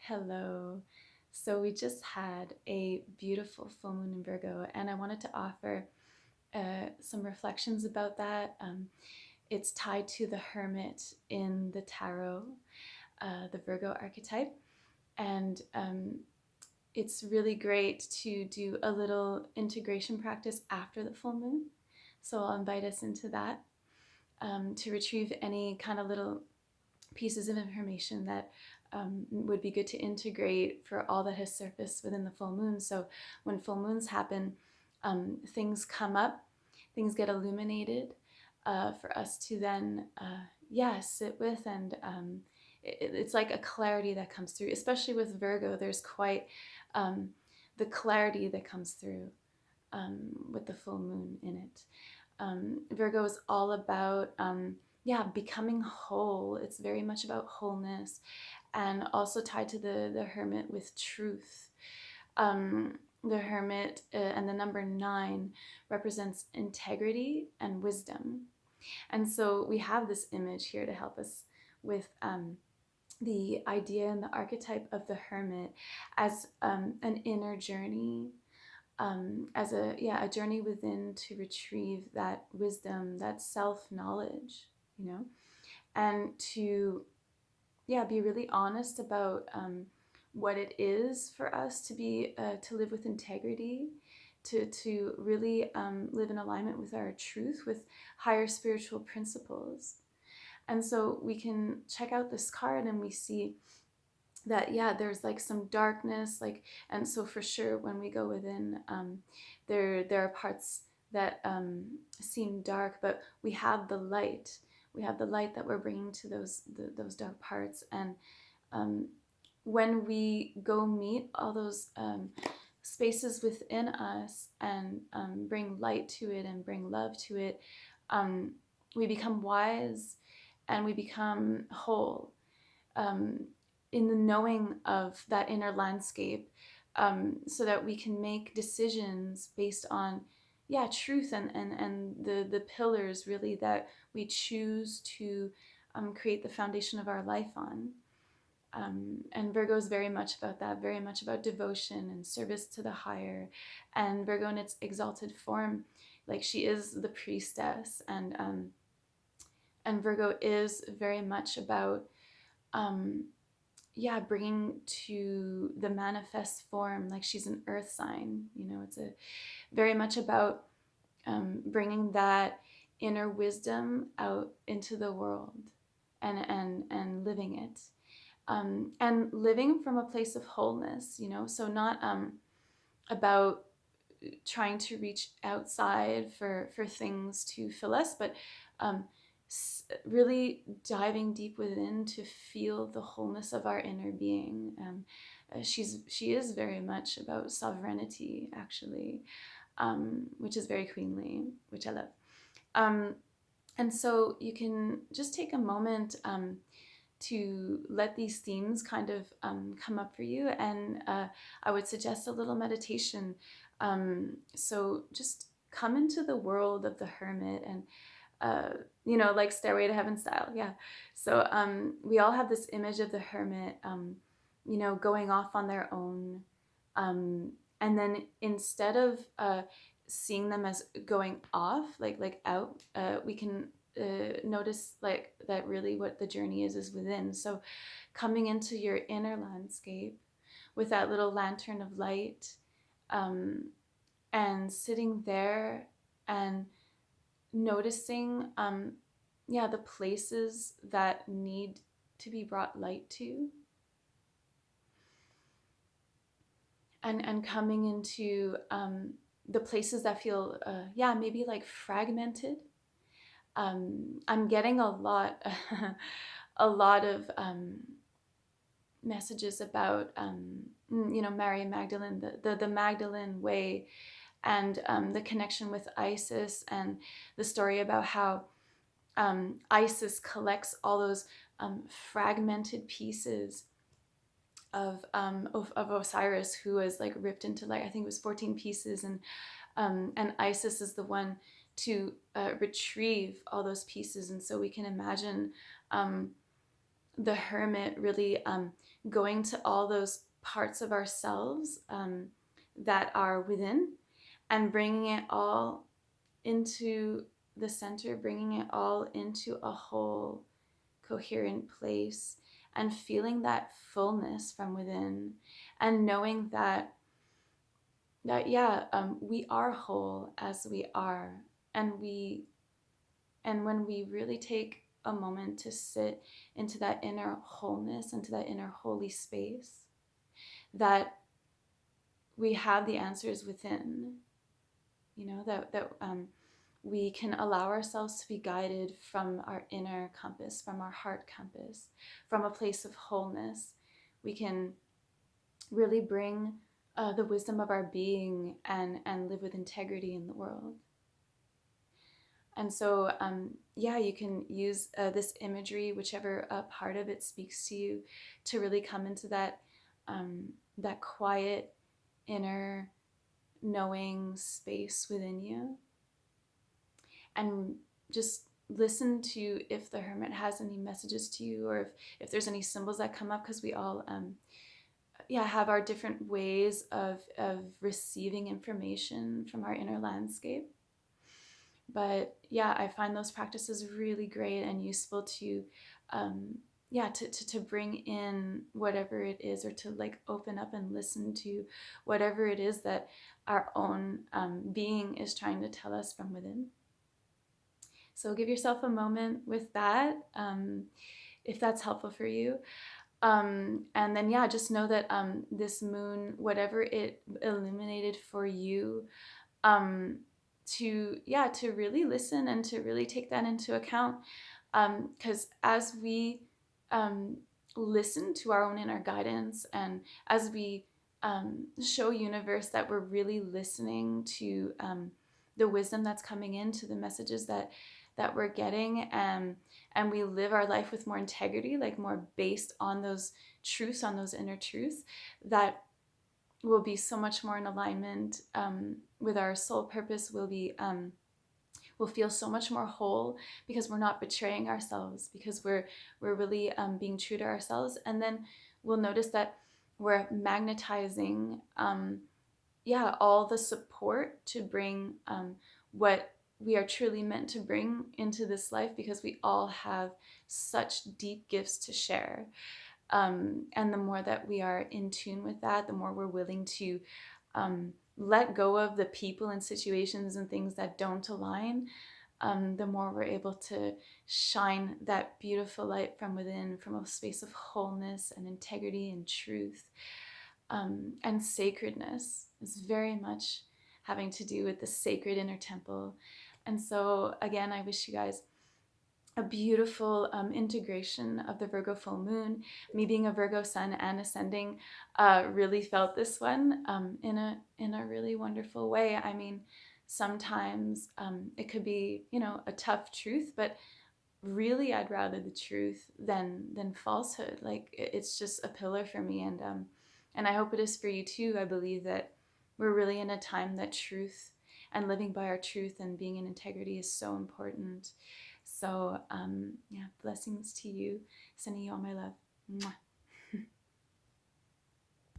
Hello. So we just had a beautiful full moon in Virgo, and I wanted to offer some reflections about that. It's tied to the Hermit in the tarot, the Virgo archetype, and it's really great to do a little integration practice after the full moon. So I'll invite us into that to retrieve any kind of little pieces of information that would be good to integrate for all that has surfaced within the full moon. So when full moons happen, things come up, things get illuminated for us to then, sit with. And it's like a clarity that comes through, especially with Virgo. There's quite the clarity that comes through with the full moon in it. Virgo is all about becoming whole. It's very much about wholeness, and also tied to the Hermit with truth. The Hermit and the number 9 represents integrity and wisdom. And so we have this image here to help us with the idea and the archetype of the Hermit as an inner journey, as a journey within to retrieve that wisdom, that self-knowledge, and to be really honest about what it is for us to be to live with integrity, to really live in alignment with our truth, with higher spiritual principles. And so we can check out this card and we see that there's like some darkness, and so for sure when we go within, there are parts that seem dark, but we have the light. We have the light that we're bringing to those dark parts. And when we go meet all those spaces within us and bring light to it and bring love to it, we become wise and we become whole. In the knowing of that inner landscape, so that we can make decisions based on truth and the pillars really that we choose to create the foundation of our life on. And Virgo is very much about that, very much about devotion and service to the higher. And Virgo in its exalted form, like she is the priestess, and Virgo is very much about bringing to the manifest form, like she's an earth sign. It's very much about bringing that inner wisdom out into the world and living it, and living from a place of wholeness. So not about trying to reach outside for things to fill us, but really diving deep within to feel the wholeness of our inner being. She is very much about sovereignty, actually, which is very queenly, which I love. And so you can just take a moment to let these themes kind of come up for you. And I would suggest a little meditation. So just come into the world of the Hermit and like Stairway to Heaven style. Yeah. So we all have this image of the Hermit, going off on their own. And then instead of seeing them as going off, like out, we can notice like that really what the journey is within. So coming into your inner landscape with that little lantern of light, and sitting there and noticing the places that need to be brought light to, and coming into the places that feel maybe like fragmented. I'm getting a lot of messages about Mary Magdalene, the Magdalene way, and the connection with Isis, and the story about how Isis collects all those fragmented pieces of Osiris, who was like ripped into, like, I think it was 14 pieces, and Isis is the one to retrieve all those pieces. And so we can imagine the Hermit really going to all those parts of ourselves that are within, and bringing it all into the center, bringing it all into a whole coherent place, and feeling that fullness from within, and knowing that we are whole as we are. And when we really take a moment to sit into that inner wholeness, into that inner holy space, that we have the answers within, that we can allow ourselves to be guided from our inner compass, from our heart compass, from a place of wholeness. We can really bring the wisdom of our being and live with integrity in the world. And so, you can use this imagery, whichever part of it speaks to you, to really come into that quiet, inner, knowing space within you. And just listen to if the Hermit has any messages to you, or if there's any symbols that come up, because we all have our different ways of receiving information from our inner landscape. But I find those practices really great and useful to to bring in whatever it is, or to like open up and listen to whatever it is that our own being is trying to tell us from within. So give yourself a moment with that, if that's helpful for you. And then just know that this moon, whatever it illuminated for you, to really listen and to really take that into account, because as we listen to our own inner guidance, and as we show universe that we're really listening to the wisdom that's coming in, to the messages that we're getting, and we live our life with more integrity, like more based on those truths, on those inner truths, that will be so much more in alignment with our soul purpose. We'll feel so much more whole, because we're not betraying ourselves, because we're really being true to ourselves. And then we'll notice that we're magnetizing all the support to bring what we are truly meant to bring into this life, because we all have such deep gifts to share. And the more that we are in tune with that, the more we're willing to let go of the people and situations and things that don't align, the more we're able to shine that beautiful light from within, from a space of wholeness and integrity and truth. And sacredness is very much having to do with the sacred inner temple. And so again, I wish you guys a beautiful integration of the Virgo full moon. Me being a Virgo sun and ascending, really felt this one in a really wonderful way. I mean, sometimes it could be, a tough truth, but really I'd rather the truth than falsehood. Like, it's just a pillar for me, and I hope it is for you too. I believe that we're really in a time that truth and living by our truth and being in integrity is so important. So blessings to you. Sending you all my love. Mwah.